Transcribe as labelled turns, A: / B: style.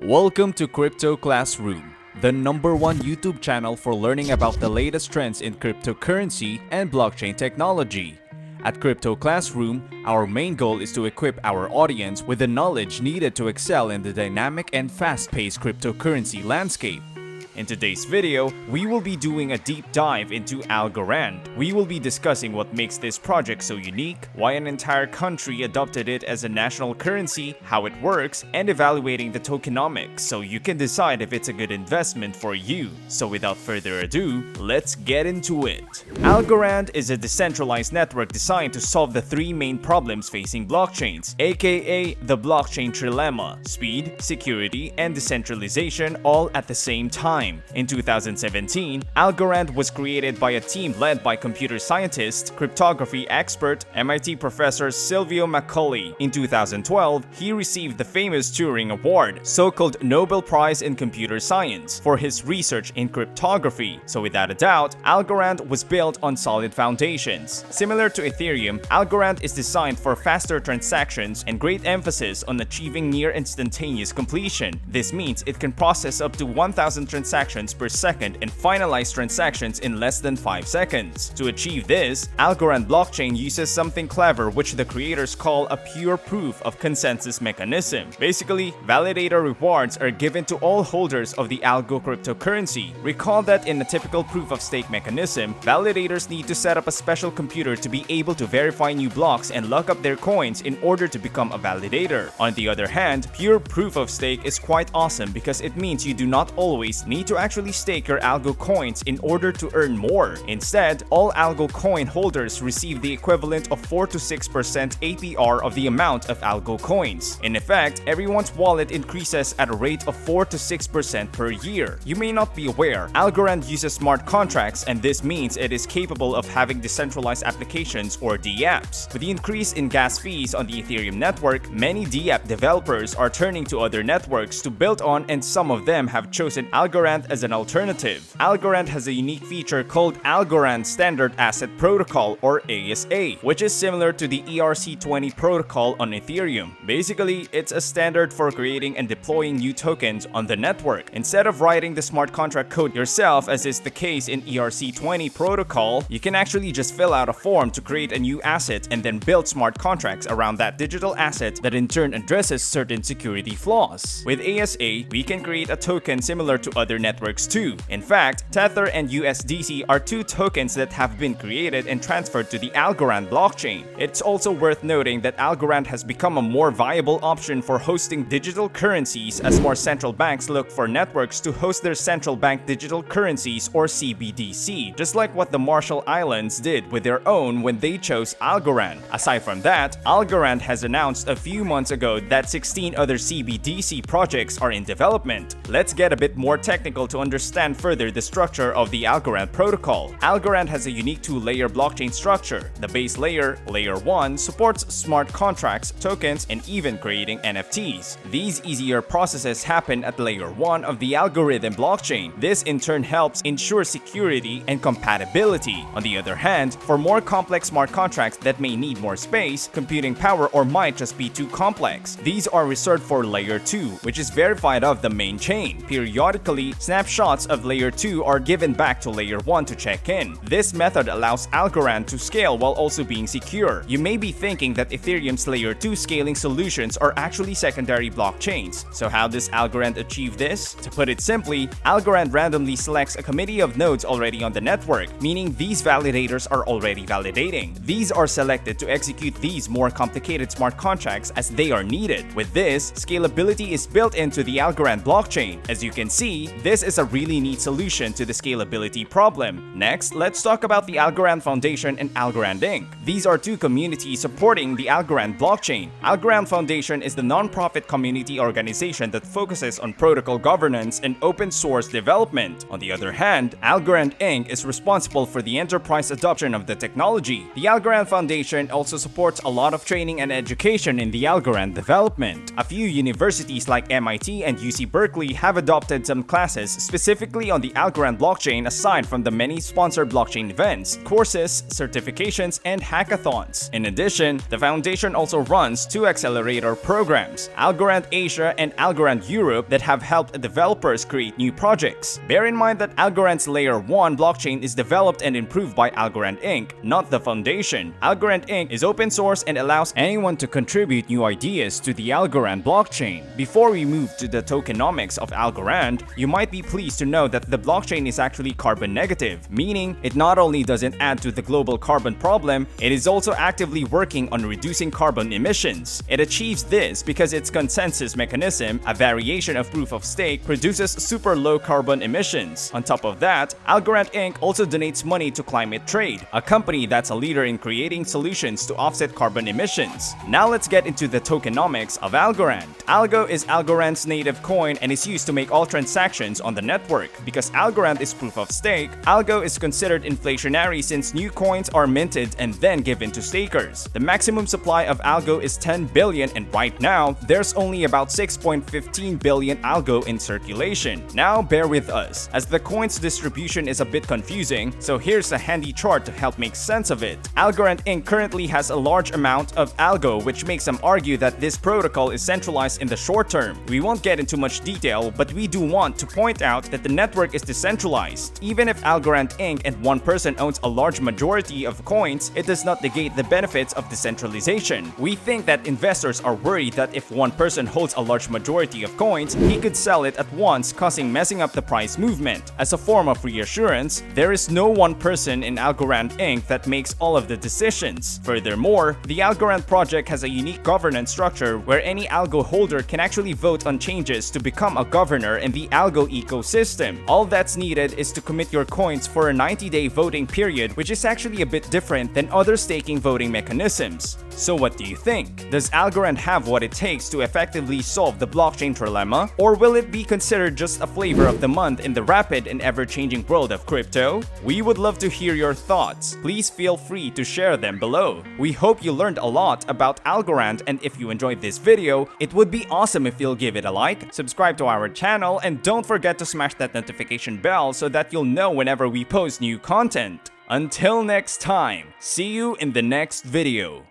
A: Welcome to Crypto Classroom, the #1 YouTube channel for learning about the latest trends in cryptocurrency and blockchain technology. At Crypto Classroom, our main goal is to equip our audience with the knowledge needed to excel in the dynamic and fast-paced cryptocurrency landscape. In today's video, we will be doing a deep dive into Algorand. We will be discussing what makes this project so unique, why an entire country adopted it as a national currency, how it works, and evaluating the tokenomics so you can decide if it's a good investment for you. So without further ado, let's get into it. Algorand is a decentralized network designed to solve the three main problems facing blockchains, aka the blockchain trilemma: speed, security, and decentralization all at the same time. In 2017, Algorand was created by a team led by computer scientist, cryptography expert, MIT professor Silvio Macaulay. In 2012, he received the famous Turing Award, so-called Nobel Prize in Computer Science, for his research in cryptography. So without a doubt, Algorand was built on solid foundations. Similar to Ethereum, Algorand is designed for faster transactions and great emphasis on achieving near instantaneous completion. This means it can process up to 1,000 transactions per second and finalize transactions in less than 5 seconds. To achieve this, Algorand blockchain uses something clever which the creators call a pure proof of consensus mechanism. Basically, validator rewards are given to all holders of the ALGO cryptocurrency. Recall that in a typical proof of stake mechanism, validators need to set up a special computer to be able to verify new blocks and lock up their coins in order to become a validator. On the other hand, pure proof of stake is quite awesome because it means you do not always need to actually stake your ALGO coins in order to earn more. Instead, all ALGO coin holders receive the equivalent of 4 to 6% APR of the amount of ALGO coins. In effect, everyone's wallet increases at a rate of 4 to 6% per year. You may not be aware, Algorand uses smart contracts, and this means it is capable of having decentralized applications or dApps. With the increase in gas fees on the Ethereum network, many dApp developers are turning to other networks to build on, and some of them have chosen Algorand as an alternative. Algorand has a unique feature called Algorand Standard Asset Protocol, or ASA, which is similar to the ERC20 protocol on Ethereum. Basically, it's a standard for creating and deploying new tokens on the network. Instead of writing the smart contract code yourself, as is the case in ERC20 protocol, you can actually just fill out a form to create a new asset and then build smart contracts around that digital asset that in turn addresses certain security flaws. With ASA, we can create a token similar to other networks too. In fact, Tether and USDC are two tokens that have been created and transferred to the Algorand blockchain. It's also worth noting that Algorand has become a more viable option for hosting digital currencies as more central banks look for networks to host their central bank digital currencies, or CBDC, just like what the Marshall Islands did with their own when they chose Algorand. Aside from that, Algorand has announced a few months ago that 16 other CBDC projects are in development. Let's get a bit more technical to understand further the structure of the Algorand protocol. Algorand has a unique two-layer blockchain structure. The base layer, Layer 1, supports smart contracts, tokens, and even creating NFTs. These easier processes happen at Layer 1 of the algorithm blockchain. This in turn helps ensure security and compatibility. On the other hand, for more complex smart contracts that may need more space, computing power, or might just be too complex, these are reserved for Layer 2, which is verified of the main chain. Periodically, snapshots of Layer 2 are given back to Layer 1 to check in. This method allows Algorand to scale while also being secure. You may be thinking that Ethereum's Layer 2 scaling solutions are actually secondary blockchains. So how does Algorand achieve this? To put it simply, Algorand randomly selects a committee of nodes already on the network, meaning these validators are already validating. These are selected to execute these more complicated smart contracts as they are needed. With this, scalability is built into the Algorand blockchain. As you can see, this is a really neat solution to the scalability problem. Next, let's talk about the Algorand Foundation and Algorand Inc. These are two communities supporting the Algorand blockchain. Algorand Foundation is the non-profit community organization that focuses on protocol governance and open source development. On the other hand, Algorand Inc. is responsible for the enterprise adoption of the technology. The Algorand Foundation also supports a lot of training and education in the Algorand development. A few universities like MIT and UC Berkeley have adopted some classes classes specifically on the Algorand blockchain aside from the many sponsored blockchain events, courses, certifications, and hackathons. In addition, the foundation also runs 2 accelerator programs, Algorand Asia and Algorand Europe, that have helped developers create new projects. Bear in mind that Algorand's Layer 1 blockchain is developed and improved by Algorand Inc., not the foundation. Algorand Inc. is open source and allows anyone to contribute new ideas to the Algorand blockchain. Before we move to the tokenomics of Algorand, you might be pleased to know that the blockchain is actually carbon negative, meaning it not only doesn't add to the global carbon problem, it is also actively working on reducing carbon emissions. It achieves this because its consensus mechanism, a variation of proof of stake, produces super low carbon emissions. On top of that, Algorand Inc. also donates money to Climate Trade, a company that's a leader in creating solutions to offset carbon emissions. Now let's get into the tokenomics of Algorand. ALGO is Algorand's native coin and is used to make all transactions on the network. Because Algorand is proof of stake, ALGO is considered inflationary since new coins are minted and then given to stakers. The maximum supply of ALGO is 10 billion, and right now, there's only about 6.15 billion ALGO in circulation. Now bear with us, as the coin's distribution is a bit confusing, so here's a handy chart to help make sense of it. Algorand Inc. currently has a large amount of ALGO, which makes some argue that this protocol is centralized in the short term. We won't get into much detail, but we do want to point out that the network is decentralized. Even if Algorand Inc. and one person owns a large majority of coins, it does not negate the benefits of decentralization. We think that investors are worried that if one person holds a large majority of coins, he could sell it at once, messing up the price movement. As a form of reassurance, there is no one person in Algorand Inc. that makes all of the decisions. Furthermore, the Algorand project has a unique governance structure where any ALGO holder can actually vote on changes to become a governor in the ALGO ecosystem. All that's needed is to commit your coins for a 90-day voting period, which is actually a bit different than other staking voting mechanisms. So what do you think? Does Algorand have what it takes to effectively solve the blockchain trilemma? Or will it be considered just a flavor of the month in the rapid and ever-changing world of crypto? We would love to hear your thoughts. Please feel free to share them below. We hope you learned a lot about Algorand, and if you enjoyed this video, it would be awesome if you'll give it a like, subscribe to our channel, and don't forget to smash that notification bell so that you'll know whenever we post new content. Until next time, see you in the next video.